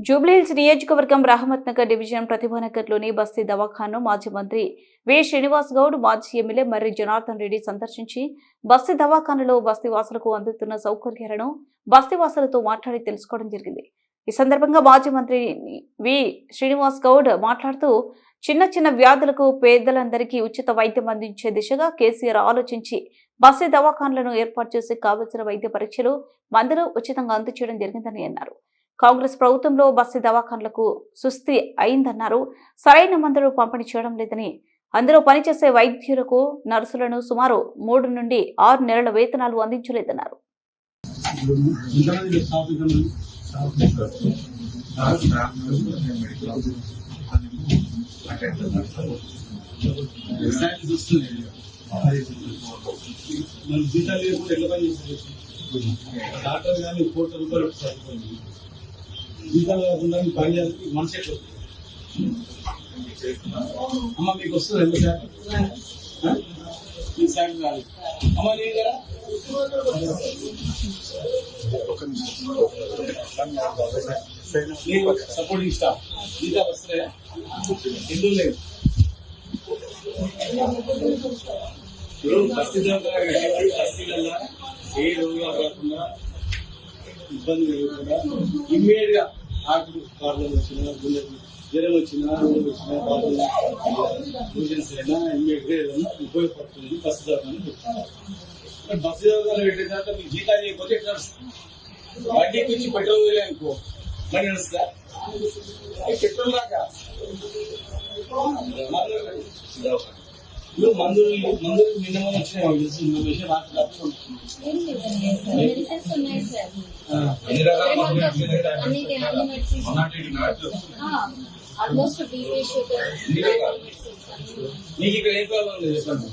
జూబ్లీహిల్స్ నియోజకవర్గం రహమత్ నగర్ డివిజన్ ప్రతిభానగర్లోని బస్తీ దవాఖాను మాజీ మంత్రి వి శ్రీనివాస్ గౌడ్, మాజీ ఎమ్మెల్యే మర్రి జనార్దన్ రెడ్డి సందర్శించి బస్తీ దవాఖానలో బస్తీవాసులకు అందుతున్న సౌకర్యాలను బస్తీవాసులతో మాట్లాడి తెలుసుకోవడం జరిగింది. ఈ సందర్భంగా మాజీ మంత్రి వి శ్రీనివాస్ గౌడ్ మాట్లాడుతూ చిన్న చిన్న వ్యాధులకు పేదలందరికీ ఉచిత వైద్యం అందించే దిశగా కేసీఆర్ ఆలోచించి బస్తీ దవాఖానలను ఏర్పాటు చేసి కావలసిన వైద్య పరీక్షలు, మందులు ఉచితంగా అందజేయడం జరిగిందని అన్నారు. కాంగ్రెస్ ప్రభుత్వంలో బస్తీ దవాఖానలకు సుస్థి అయిందన్నారు. సరైన మందులు పంపిణీ చేయడం లేదని, అందులో పనిచేసే వైద్యులకు, నర్సులను సుమారు 3 నుండి 6 నెలల వేతనాలు అందించలేదన్నారు. డాక్టర్ కానీ ₹1,00,00,000 జీతాలు కాకుండా మీ పని చేయాలి మనసు ఎట్లా అమ్మ మీకు వస్తుంది ఎంత మీకు శాంతి కాదు అమ్మ నేను కదా నీకు సపోర్టింగ్ స్టాఫ్ జీతాలు వస్తాయా ఎందుకు లేదు బస్తీలలో ఏ రోగులు కాకుండా ఇబ్బంది కలుగుతుందా ఇమ్మీడియట్ గా ఆకులు ప్రాబ్లం వచ్చినా జ్వరం వచ్చినా ఎమర్జెన్సీ అయినా ఇమ్మీడియట్ గా ఏదైనా ఉపయోగపడుతుంది బస్సు దవాఖాన బస్సు దవాఖాన పెట్టిన తర్వాత మీకు జీతాలు చేయకపోతే ఎట్లా నడుస్తుంది వడ్డీకి వచ్చి పెట్రోల్ అనుకో మరి నడుస్తుందా పెట్రోల్ దాకా మందులు నిన్న వచ్చినాయి విషయం మీకు ఇక్కడ ఏ ప్రాబ్లం లేదు చెప్పండి.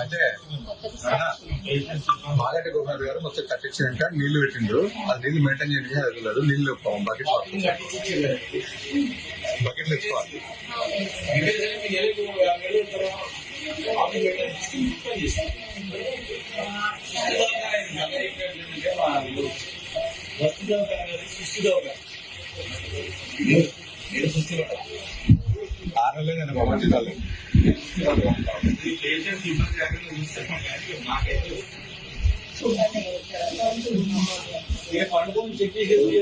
అంటే మాగంటి గోపాల్ గారు మొత్తం కట్టించినాక నీళ్లు పెట్టిండ్రు. ఆ నీళ్లు మెయింటైన్ చేయడానికి అది లేదు. నీళ్లు బకెట్లు తెచ్చుకోవాలి. ఆరలేదండి బాబా జీతాలు పండుగ చెక్ చేసేది